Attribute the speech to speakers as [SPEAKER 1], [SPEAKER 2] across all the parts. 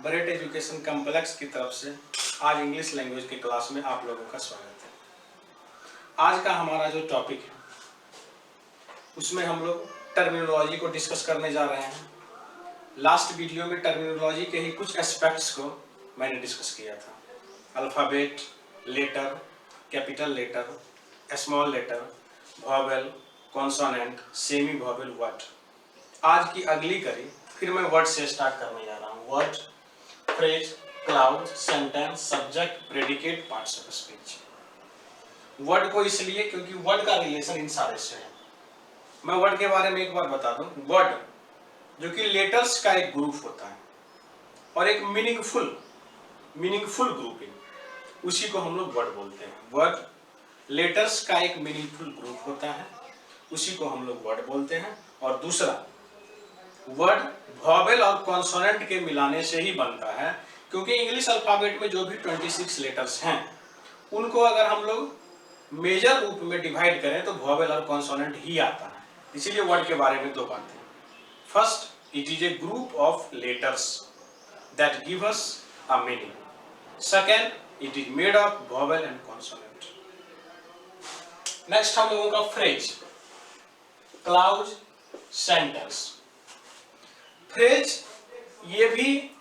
[SPEAKER 1] बरेट education complex की तरफ से आज इंग्लिश लैंग्वेज की क्लास में आप लोगों का स्वागत है। आज का हमारा जो टॉपिक है उसमें हम लोग टर्मिनोलॉजी को डिस्कस करने जा रहे हैं। लास्ट वीडियो में टर्मिनोलॉजी के ही कुछ एस्पेक्ट्स को मैंने डिस्कस किया था। Alphabet, letter, capital letter, small letter, vowel, consonant, semi vowel, word. आज की अगली कड़ी फिर मैं वर्ड से स्टार्ट करने जा रहा हूँ। Word, phrase, clause, sentence, subject, predicate, parts of speech. Word को इसलिए क्योंकि वर्ड का रिलेशन इन सारे से है। मैं वर्ड के बारे में एक बार बता दूं। वर्ड जो कि लेटर्स का एक ग्रुप होता है और एक मीनिंगफुल ग्रुपिंग, उसी को हम लोग वर्ड बोलते हैं। वर्ड लेटर्स का एक मीनिंगफुल ग्रुप होता है, उसी को हम लोग वर्ड बोलते हैं। और दूसरा, वर्ड वॉवेल और कॉन्सोनेंट के मिलाने से ही बनता है, क्योंकि इंग्लिश अल्फाबेट में जो भी 26 लेटर्स हैं उनको अगर हम लोग मेजर रूप में डिवाइड करें तो वॉवेल और कॉन्सोनेंट ही आता है। इसीलिए वर्ड के बारे में दो बातें। First, it is a group of letters that give us a meaning. Second, it is made of vowel and consonant. Next हम लोगों का फ्रेज, क्लाउज, सेंटेंस। फ्रेज ये भी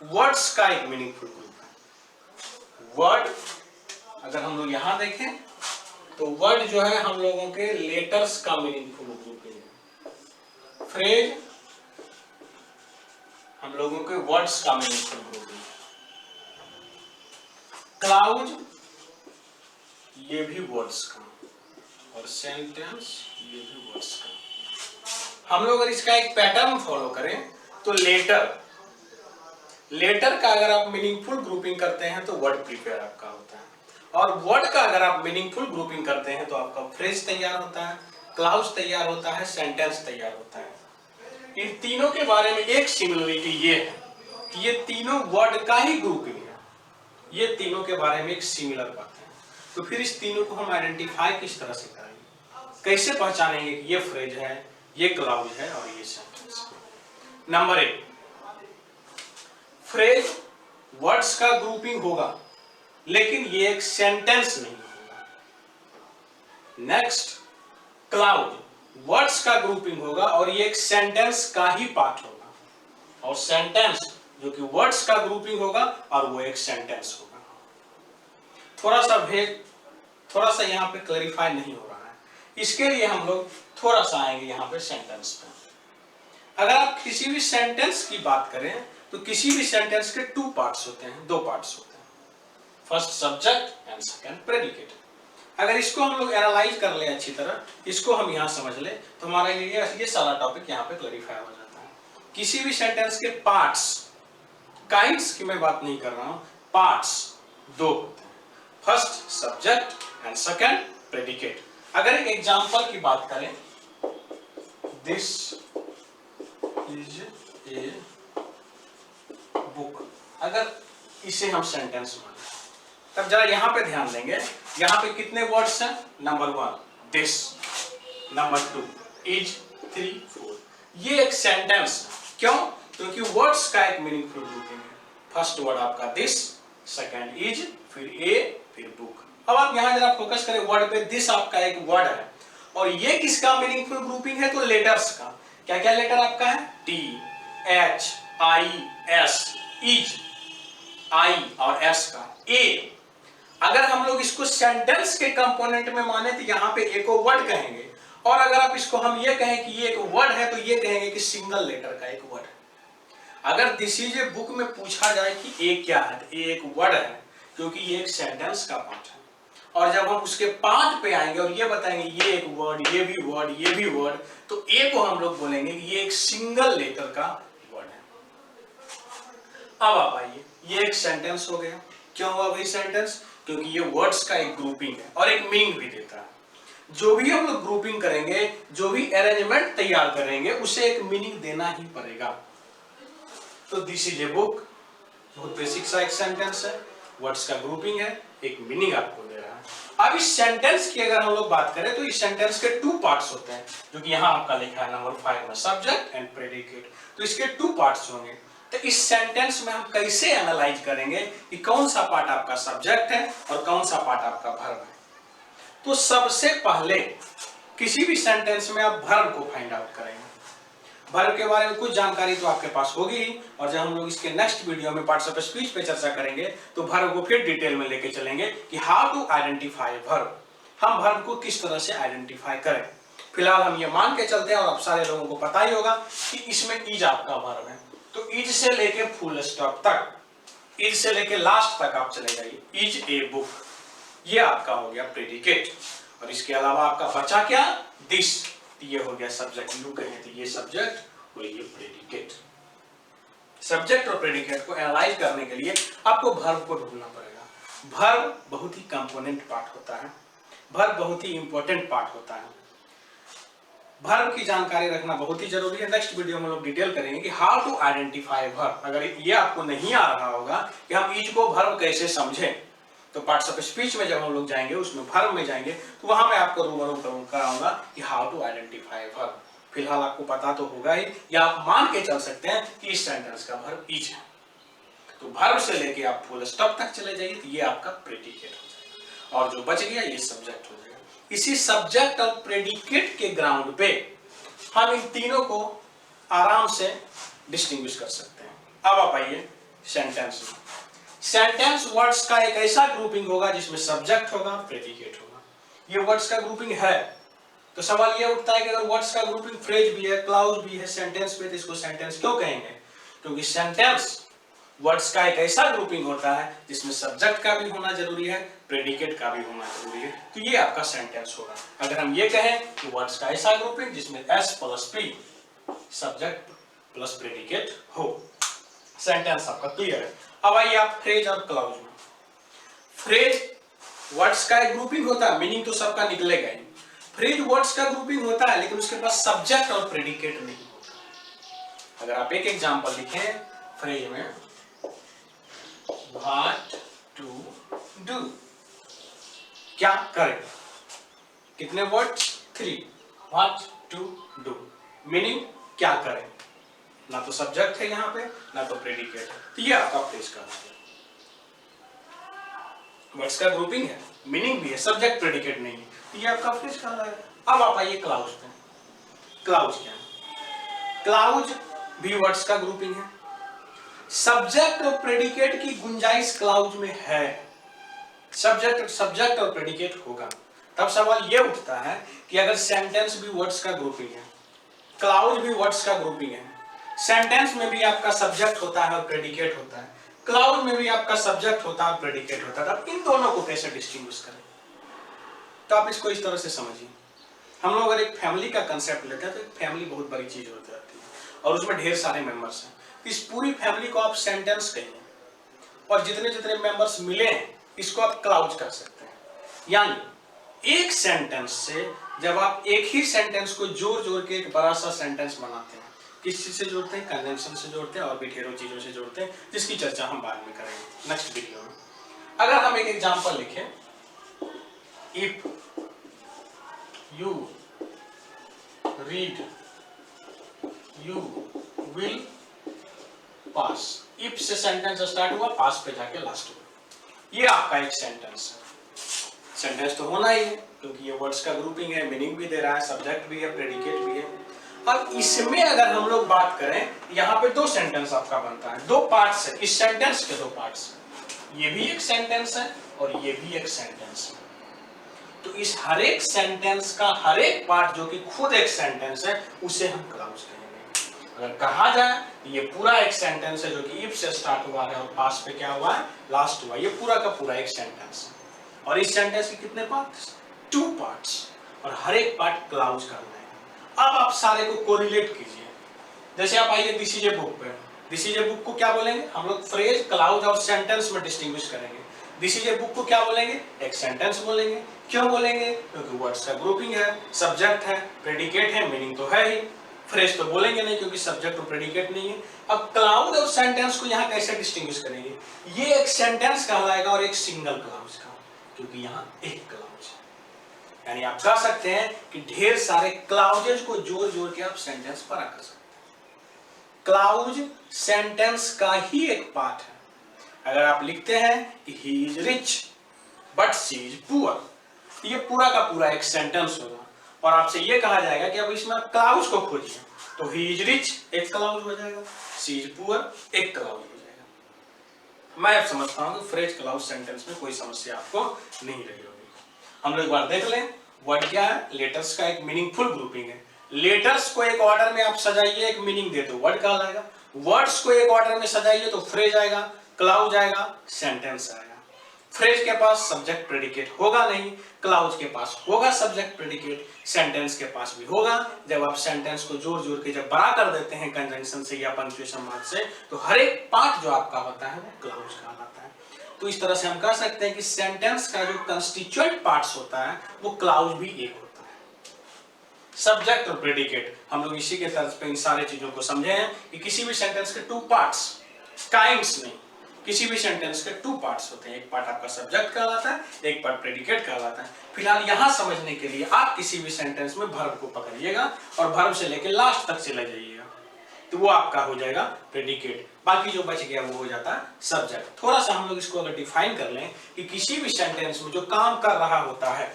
[SPEAKER 1] वर्ड्स का एक मीनिंगफुल ग्रुप है। वर्ड अगर हम लोग यहां देखें तो वर्ड जो है हम लोगों के लेटर्स का मीनिंगफुल ग्रुप है। फ्रेज हम लोगों के वर्ड्स का मीनिंगफुल ग्रुप है। क्लाउज ये भी वर्ड्स का, और सेंटेंस ये भी वर्ड्स का। हम लोग अगर इसका एक पैटर्न फॉलो करें तो लेटर का अगर आप मीनिंगफुल ग्रुपिंग करते हैं तो वर्ड प्रिपेयर आपका होता है, और वर्ड का अगर आप मीनिंगफुल ग्रुपिंग करते हैं तो आपका फ्रेज तैयार होता है, क्लाउज तैयार होता है, सेंटेंस तैयार होता है। इन तीनों के बारे में एक सिमिलरिटी ये है कि ये तीनों वर्ड का ही ग्रुपिंग है। ये तीनों के बारे में एक सिमिलर बात है। तो फिर इस तीनों को हम आइडेंटिफाई किस तरह से करेंगे, कैसे पहचानेंगे कि ये फ्रेज है, ये क्लाउज है और ये सेंटेंस है। नंबर 1, फ्रेज वर्ड्स का ग्रुपिंग होगा लेकिन ये एक सेंटेंस नहीं होगा। नेक्स्ट, क्लाउज वर्ड्स का ग्रुपिंग होगा और ये एक सेंटेंस का ही पार्ट होगा। और सेंटेंस जो कि वर्ड्स का ग्रुपिंग होगा और वो एक सेंटेंस होगा। थोड़ा सा यहाँ पे क्लैरिफाई नहीं हो रहा है, इसके लिए हम लोग थोड़ा सा आएंगे यहाँ पे सेंटेंस पे। अगर आप किसी भी सेंटेंस की बात करें तो किसी भी सेंटेंस के दो पार्ट्स होते हैं। First subject and second predicate. अगर इसको हम लोग एनालाइज कर ले अच्छी तरह, इसको हम यहाँ समझ ले तो हमारा ये सारा टॉपिक यहाँ पे क्लैरिफाई हो जाता है। किसी भी सेंटेंस के पार्ट्स, काइंड्स की मैं बात नहीं कर रहा हूँ, पार्ट्स दो होते हैं। First subject and second predicate. अगर एक एग्जांपल की बात करें, दिस इज ए बुक, अगर इसे हम सेंटेंस माने तब जरा यहां पे ध्यान देंगे। यहां पे कितने वर्ड्स हैं? Number 1 this, number 2 is, 3, 4। ये एक सेंटेंस है। क्यों? क्योंकि वर्ड्स का एक मीनिंगफुल ग्रुपिंग है। फर्स्ट वर्ड आपका दिस, सेकंड इज, फिर ए, फिर बुक। अब आप यहां जरा फोकस करें वर्ड पे। दिस आपका एक वर्ड है और ये किसका मीनिंगफुल ग्रुपिंग है? तो लेटर्स का। क्या क्या लेटर आपका है? T, H, I, S, is, I और एस का ए। अगर हम लोग इसको सेंटेंस के कंपोनेंट में माने तो यहाँ पे ए को वर्ड कहेंगे, और अगर आप इसको हम ये कहें कि ये एक वर्ड है तो ये कहेंगे कि सिंगल लेटर का एक वर्ड है। अगर दिस इज ए बुक में पूछा जाए कि ए क्या है तो ए एक वर्ड है, क्योंकि ये एक सेंटेंस का पार्ट है। और जब हम उसके पार्ट पे आएंगे और ये बताएंगे ये एक वर्ड, ये भी वर्ड, ये भी वर्ड, तो ए को हम लोग बोलेंगे कि ये एक सिंगल लेटर का वर्ड है। अब आप आइए, ये एक सेंटेंस हो गया। क्यों हुआ भाई सेंटेंस? क्योंकि ये वर्ड्स का एक ग्रुपिंग है और एक मीनिंग भी देता है। जो भी हम लोग ग्रुपिंग करेंगे, जो भी अरेंजमेंट तैयार करेंगे, उसे एक मीनिंग देना ही पड़ेगा। तो दिस इज ए बुक बहुत बेसिक सा एक सेंटेंस है, वर्ड्स का ग्रुपिंग है, एक मीनिंग आपको दे रहा है। अब इस सेंटेंस की अगर हम लोग बात करें तो इस सेंटेंस के 2 पार्ट्स होते हैं, जो कि यहाँ आपका लिखा है नंबर 5 में, सब्जेक्ट एंड प्रेडिकेट। तो इसके 2 पार्ट्स होंगे। तो इस सेंटेंस में हम कैसे एनालाइज करेंगे कि कौन सा पार्ट आपका सब्जेक्ट है और कौन सा पार्ट आपका वर्ब है। तो सबसे पहले किसी भी सेंटेंस में आप वर्ब को फाइंड आउट करेंगे। वर्ब के बारे में कुछ जानकारी तो आपके पास होगी ही, और जब हम लोग इसके नेक्स्ट वीडियो में पार्ट्स ऑफ स्पीच पे चर्चा करेंगे तो वर्ब को फिर डिटेल में लेके चलेंगे कि हाउ टू आइडेंटिफाई वर्ब, हम वर्ब को किस तरह से आइडेंटिफाई करें। फिलहाल हम ये मान के चलते हैं, और अब सारे लोगों को पता ही होगा कि इसमें इज आपका वर्ब है। तो इज से लेके फुल स्टॉप तक, इज से लेके लास्ट तक आप चले जाइए, इज ए बुक, ये आपका हो गया प्रेडिकेट। और इसके अलावा आपका बचा क्या, दिस, ये हो गया सब्जेक्ट। यू कहें तो ये सब्जेक्ट और ये प्रेडिकेट। सब्जेक्ट और प्रेडिकेट को एनालाइज करने के लिए आपको वर्ब को ढूंढना पड़ेगा। वर्ब बहुत ही कंपोनेंट पार्ट होता है, वर्ब बहुत ही इंपॉर्टेंट पार्ट होता है। वर्ब की जानकारी रखना बहुत ही जरूरी है। नेक्स्ट वीडियो में लोग डिटेल करेंगे कि हाउ टू आइडेंटिफाई वर्ब। अगर ये आपको नहीं आ रहा होगा कि हम इज को वर्ब कैसे समझें, तो पार्ट्स ऑफ स्पीच में जब हम लोग जाएंगे, उसमें वर्ब में जाएंगे, तो वहां मैं आपको रूबरू कराऊंगा कि हाउ टू आइडेंटिफाई वर्ब। फिलहाल आपको पता तो होगा ही, या आप मान के चल सकते हैं कि इस सेंटेंस का वर्ब इज है। तो वर्ब से लेके आप फुल स्टॉप तक चले जाइए, तो ये आपका प्रेडिकेट हो जाएगा, और जो बच गया ये सब्जेक्ट हो जाएगा। इसी सब्जेक्ट और प्रेडिकेट के ग्राउंड पे हम इन तीनों को आराम से डिस्टिंग्विश कर सकते हैं। अब आप आइए सेंटेंस में। सेंटेंस वर्ड्स का एक ऐसा ग्रुपिंग होगा जिसमें सब्जेक्ट होगा, प्रेडिकेट होगा। ये वर्ड्स का ग्रुपिंग है, तो सवाल ये उठता है कि अगर वर्ड्स का ग्रुपिंग फ्रेज भी है, क्लाउज भी है सेंटेंस में, तो इसको सेंटेंस क्यों कहेंगे? क्योंकि सेंटेंस वर्ड्स का एक ऐसा ग्रुपिंग होता है जिसमें सब्जेक्ट का भी होना जरूरी है, प्रेडिकेट का भी होना जरूरी है, तो ये आपका सेंटेंस होगा। अगर हम ये कहें कि वर्ड्स का ऐसा ग्रुपिंग जिसमें S plus P, subject plus predicate हो, सेंटेंस आपका क्लियर है। अब आइए आप फ्रेज और क्लाउज में। फ्रेज वर्ड्स का एक ग्रुपिंग होता है, मीनिंग तो सबका निकलेगा ही। फ्रेज वर्ड्स का ग्रुपिंग होता है, लेकिन उसके पास सब्जेक्ट और प्रेडिकेट नहीं होता। अगर आप एक एग्जांपल लिखें फ्रेज में, व्हाट टू डू, क्या करें, कितने words, 3, what to do, meaning क्या करें, ना तो सब्जेक्ट है यहाँ पे, ना तो प्रेडिकेट है, तो ये आपका फ्रेज का है। वर्ड्स का ग्रुपिंग है, मीनिंग भी है, सब्जेक्ट प्रेडिकेट नहीं है, तो ये आपका फ्रेज का है। अब आप आइए क्लाउज पे। क्लाउज क्या है? क्लाउज भी वर्ड्स का ग्रुपिंग है। सब्जेक्ट और प्रेडिकेट की गुंजाइश क्लाउज में है, सब्जेक्ट और प्रेडिकेट होगा। तब सवाल ये उठता है कि अगर सेंटेंस भी वर्ड्स का ग्रुपिंग है, क्लाउज भी वर्ड्स का ग्रुपिंग है, सेंटेंस में भी आपका सब्जेक्ट होता है और प्रेडिकेट होता है, क्लाउज में भी आपका सब्जेक्ट होता है और प्रेडिकेट होता है, तब इन दोनों को कैसे डिस्टिंग्विश करें? तो आप इसको इस तरह से समझिए। हम लोग अगर एक फैमिली का कंसेप्ट लेते हैं, तो एक फैमिली बहुत बड़ी चीज होती है और उसमें ढेर सारे मेंबर्स हैं। इस पूरी फैमिली को आप सेंटेंस कहिए, और जितने जितने मेंबर्स मिले हैं इसको आप क्लाउज कर सकते हैं। यानी एक सेंटेंस से जब आप एक ही सेंटेंस को जोड़ जोड़ के एक बड़ा सा सेंटेंस बनाते हैं, किस चीज से जोड़ते हैं? कंजंक्शन से जोड़ते हैं और भी ढेरों चीजों से जोड़ते हैं, जिसकी चर्चा हम बाद में करेंगे नेक्स्ट वीडियो में। अगर हम एक एग्जांपल लिखें, if you read you will pass, if से सेंटेंस स्टार्ट हुआ, पास पे जाके लास्ट हुआ, ये आपका एक सेंटेंस है। सेंटेंस तो होना ही है क्योंकि ये वर्ड्स का ग्रुपिंग है, मीनिंग भी दे रहा है, सब्जेक्ट भी है, प्रेडिकेट भी है। अब इसमें अगर हम लोग बात करें, यहाँ पे 2 सेंटेंस आपका बनता है, 2 पार्ट्स है, इस सेंटेंस के 2 पार्ट्स है, ये भी एक सेंटेंस है और ये भी एक सेंटेंस है। तो इस हर एक सेंटेंस का हर एक पार्ट जो कि खुद एक सेंटेंस है, उसे हम क्लाउज कहेंगे। अगर कहा जाए ये पूरा एक सेंटेंस है जो कि इफ से स्टार्ट हुआ है और पास पे क्या हुआ है, लास्ट हुआ, ये पूरा का पूरा एक सेंटेंस है। और इस सेंटेंस के कितने पार्ट्स? 2 पार्ट्स, और हर एक पार्ट क्लाउज करना है। अब आप सारे को कोरिलेट कीजिए। जैसे आप आइए दिस इज ए बुक पे, दिस इज ए बुक को क्या बोलेंगे हम लोग? फ्रेज, क्लाउज और सेंटेंस में डिस्टिंग्विश करेंगे। दिस इज ए बुक को क्या बोलेंगे? एक सेंटेंस बोलेंगे। क्यों बोलेंगे? क्योंकि वर्ड्स का ग्रुपिंग है, सब्जेक्ट है, प्रेडिकेट है, मीनिंग तो है ही। फ्रेज तो बोलेंगे नहीं क्योंकि सब्जेक्ट और प्रेडिकेट नहीं है। अब क्लाउज और सेंटेंस को यहाँ कैसे डिस्टिंग्विश करेंगे? ये एक सेंटेंस कहलाएगा और एक सिंगल क्लाउज का, क्योंकि यहाँ एक क्लाउज है। यानी आप कह सकते हैं कि ढेर सारे क्लाउजेज को जोड़ जोड़ के आप सेंटेंस बना कर सकते हैं। क्लाउज सेंटेंस का ही एक पार्ट है। अगर आप लिखते हैं कि he is rich but she is poor, ये पूरा का पूरा एक सेंटेंस होगा और आपसे ये कहा जाएगा कि अब इसमें क्लाउज को खोजिए, तो ही इज रिच एक क्लाउज हो जाएगा, सी इज पुअर एक क्लाउज हो जाएगा। मैं अब समझता हूं कि फ्रेज क्लाउज सेंटेंस में कोई समस्या आपको नहीं रही होगी। हम लोग एक बार देख लें वर्ड क्या है। लेटर्स का एक मीनिंगफुल ग्रुपिंग है। लेटर्स को एक ऑर्डर में आप सजाइए, एक मीनिंग दे दो, वर्ड कहलाएगा। वर्ड्स को एक ऑर्डर में सजाइए तो फ्रेज आएगा, क्लाउज आएगा, सेंटेंस आएगा। फ्रेज के पास सब्जेक्ट प्रेडिकेट होगा नहीं, क्लाउज के पास होगा सब्जेक्ट प्रेडिकेट, सेंटेंस के पास भी होगा। जब आप सेंटेंस को जोड़ जोड़ के जब बड़ा कर देते हैं कंजंक्शन से या पंक्चुएशन मार्क से, तो हर एक पार्ट जो आपका होता है वो क्लाउज कहलाता है। तो इस तरह से हम कह सकते हैं कि सेंटेंस का जो कंस्टिट्यूएंट पार्ट्स होता है वो क्लाउज भी एक होता है। सब्जेक्ट और प्रेडिकेट हम लोग इसी के तर्ज पे इन सारे चीजों को समझे हैं कि किसी भी सेंटेंस के टू पार्ट्स, काइंड्स नहीं, किसी भी सेंटेंस के टू पार्ट्स होते हैं। एक पार्ट आपका सब्जेक्ट कहलाता है, एक पार्ट प्रेडिकेट कहलाता है। फिलहाल यहां समझने के लिए आप किसी भी सेंटेंस में वर्ब को पकड़िएगा और वर्ब से लेकर लास्ट तक चले जाइएगा, तो वो आपका हो जाएगा प्रेडिकेट। बाकी जो बच गया वो हो जाता है सब्जेक्ट। थोड़ा सा हम लोग इसको अगर डिफाइन कर लें कि किसी भी सेंटेंस में जो काम कर रहा होता है,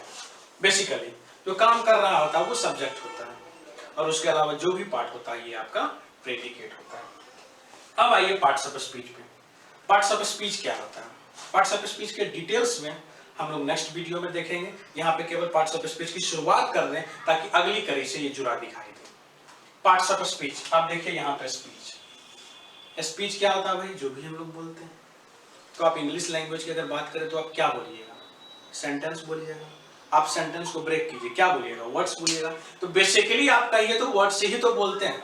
[SPEAKER 1] बेसिकली जो काम कर रहा होता है वो सब्जेक्ट होता है और उसके अलावा जो भी पार्ट होता है ये आपका प्रेडिकेट होता है। अब आइए पार्ट्स ऑफ स्पीच पे। पार्ट्स ऑफ स्पीच क्या होता है? पार्ट्स ऑफ स्पीच के डिटेल्स में हम लोग नेक्स्ट वीडियो में देखेंगे। यहाँ पे केवल पार्ट्स ऑफ स्पीच की शुरुआत कर दें ताकि अगली कड़ी से ये जुड़ा दिखाई दे। पार्ट्स ऑफ स्पीच, आप देखिए यहाँ पे स्पीच। स्पीच क्या होता है भाई? जो भी हम लोग बोलते हैं। तो आप इंग्लिश लैंग्वेज की अगर बात करें तो आप क्या बोलिएगा? सेंटेंस बोलिएगा। आप सेंटेंस को ब्रेक कीजिए, क्या बोलिएगा? वर्ड्स बोलिएगा। तो बेसिकली आप कहिए तो वर्ड से ही तो बोलते हैं।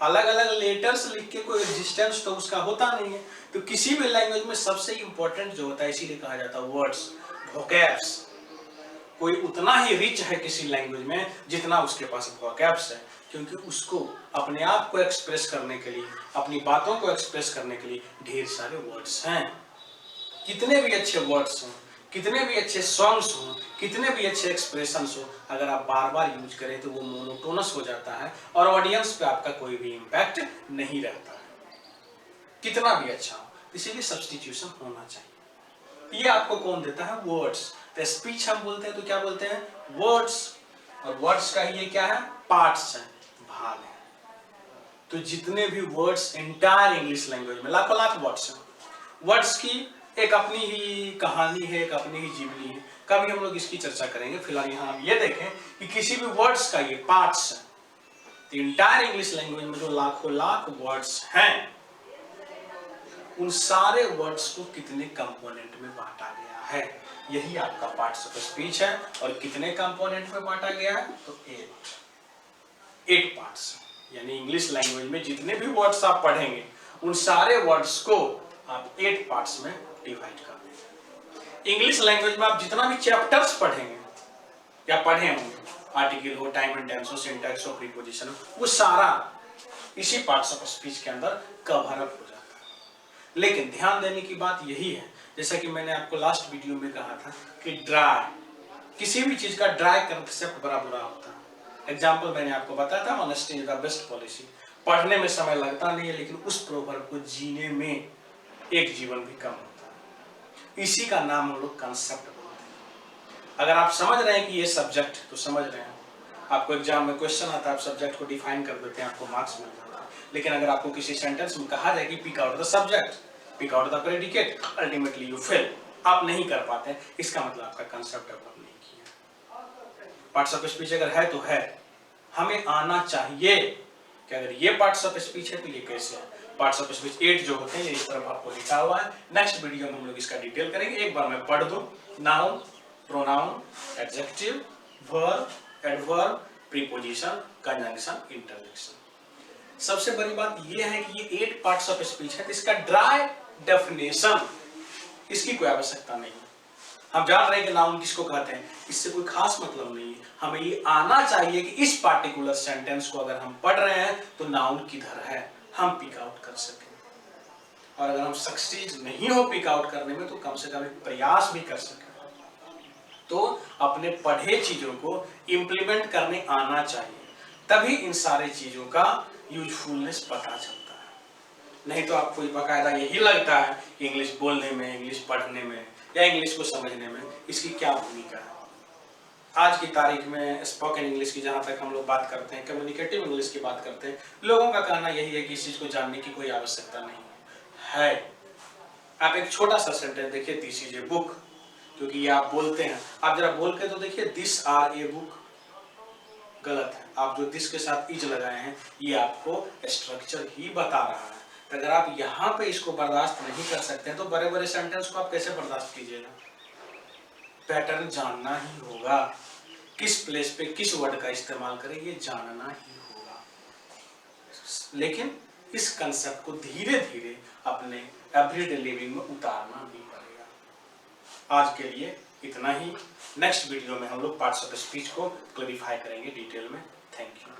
[SPEAKER 1] अलग अलग लेटर्स लिख के कोई एग्जिस्टेंस तो उसका होता नहीं है। तो किसी भी लैंग्वेज में सबसे इंपॉर्टेंट जो होता है, इसीलिए कहा जाता है वर्ड्स, वोकैब्स। कोई उतना ही रिच है किसी लैंग्वेज में जितना उसके पास वोकैब्स है, क्योंकि उसको अपने आप को एक्सप्रेस करने के लिए, अपनी बातों को एक्सप्रेस करने के लिए ढेर सारे वर्ड्स हैं। कितने भी अच्छे वर्ड्स हों, कितने भी अच्छे सॉन्ग्स हों, कितने भी अच्छे एक्सप्रेशंस हो, अगर आप बार बार यूज करें तो वो मोनोटोनस हो जाता है और ऑडियंस पे आपका कोई भी इम्पैक्ट नहीं रहता है, कितना भी अच्छा हो। इसीलिए सब्स्टिट्यूशन होना चाहिए। ये आपको कौन देता है? वर्ड्स। तो स्पीच हम बोलते हैं तो क्या बोलते हैं? वर्ड्स। और वर्ड्स का ये क्या है? पार्ट्स है, भाग है। तो जितने भी वर्ड्स एंटायर इंग्लिश लैंग्वेज में लाखों लाख वर्ड्स हैं। वर्ड्स की एक अपनी ही कहानी है, एक अपनी ही जीवनी है। कभी हम लोग इसकी चर्चा करेंगे। फिलहाल यहाँ हम ये देखें कि किसी भी वर्ड्स का ये पार्ट्स है। तो इंटायर इंग्लिश लैंग्वेज में जो लाखों लाख वर्ड्स हैं, उन सारे वर्ड्स को कितने कंपोनेंट में बांटा गया है, यही आपका पार्ट्स ऑफ स्पीच है। और कितने कंपोनेंट में बांटा गया है? तो 8 पार्ट्स। यानी इंग्लिश लैंग्वेज में जितने भी वर्ड्स आप पढ़ेंगे उन सारे वर्ड्स को आप 8 पार्ट्स में डिवाइड कर देंगे। इंग्लिश लैंग्वेज में आप जितना भी चैप्टर्स पढ़ेंगे या पढ़े होंगे, आर्टिकल हो, टाइम एंड टेंस हो, सिंटैक्स हो, प्रीपोजिशन हो, वो सारा इसी पार्ट्स ऑफ स्पीच के अंदर कवर अप हो जाता है। लेकिन ध्यान देने की बात यही है, जैसा कि मैंने आपको लास्ट वीडियो में कहा था कि ड्राई, किसी भी चीज का ड्राई कंसेप्ट बड़ा बुरा होता है। एग्जाम्पल मैंने आपको बताया था, honesty is the best policy. पढ़ने में समय लगता नहीं है, लेकिन उस प्रोवर्ब को जीने में एक जीवन भी कम होता है। इसी का नाम हम लोग कंसेप्ट बोलते हैं। अगर आप समझ रहे हैं कि ये सब्जेक्ट, तो समझ रहे हैं। आपको एग्जाम में क्वेश्चन आता है, आप सब्जेक्ट को डिफाइन कर देते हैं, आपको मार्क्स मिल जाता है। लेकिन अगर आपको किसी सेंटेंस में कहा जाए कि pick out the subject, pick out the predicate, ultimately you fail, आप नहीं कर पाते, इसका मतलब आपका कंसेप्ट डेवलप नहीं किया। पार्ट्स ऑफ स्पीच अगर है तो है, हमें आना चाहिए कि अगर ये पार्ट्स ऑफ स्पीच है तो ये कैसे है। पार्ट्स ऑफ स्पीच 8 जो होते हैं, ये इस तरफ आपको लिखा हुआ है। नेक्स्ट वीडियो में हम लोग इसका डिटेल करेंगे। एक बार मैं पढ़ दूं। Noun, pronoun, adjective, verb, adverb, preposition, conjunction, interjection. सबसे बड़ी बात ये है कि ये 8 पार्ट्स ऑफ स्पीच है, तो इसका ड्राई डेफिनेशन, इसकी कोई आवश्यकता नहीं है। हम जान रहे हैं कि नाउन किसको कहते हैं, इससे कोई खास मतलब नहीं है। हमें ये आना चाहिए कि इस पार्टिकुलर सेंटेंस को अगर हम पढ़ रहे हैं तो नाउन किधर है, हम पिक आउट कर सकें। और अगर हम सक्सीड नहीं हो पिक आउट करने में, तो कम से कम एक प्रयास भी कर सकें। तो अपने पढ़े चीजों को इंप्लीमेंट करने आना चाहिए, तभी इन सारे चीजों का यूजफुलनेस पता चलता है। नहीं तो आपको बाकायदा यही लगता है कि इंग्लिश बोलने में, इंग्लिश पढ़ने में या इंग्लिश को समझने में इसकी क्या भूमिका है। आज की तारीख में स्पोकन इंग्लिश की जहाँ तक हम लोग बात करते हैं, कम्युनिकेटिव इंग्लिश की बात करते हैं, लोगों का कहना यही है कि इस चीज़ को जानने की कोई आवश्यकता नहीं है। आप एक छोटा सा सेंटेंस देखिए, दिस इज ए बुक, क्योंकि ये आप बोलते हैं, आप जरा बोल के तो देखिए, दिस आर ए बुक, गलत है। आप जो दिस के साथ इज लगाए हैं ये आपको स्ट्रक्चर ही बता रहा है। तो अगर आप यहाँ पे इसको बर्दाश्त नहीं कर सकते हैं तो बड़े बड़े सेंटेंस को आप कैसे बर्दाश्त कीजिएगा। पैटर्न जानना ही होगा, किस प्लेस पे किस वर्ड का इस्तेमाल करें ये जानना ही होगा। लेकिन इस कंसेप्ट को धीरे धीरे अपने एवरीडे लिविंग में उतारना भी पड़ेगा। आज के लिए इतना ही। नेक्स्ट वीडियो में हम लोग पार्ट्स ऑफ स्पीच को क्लैरिफाई करेंगे डिटेल में। Thank you.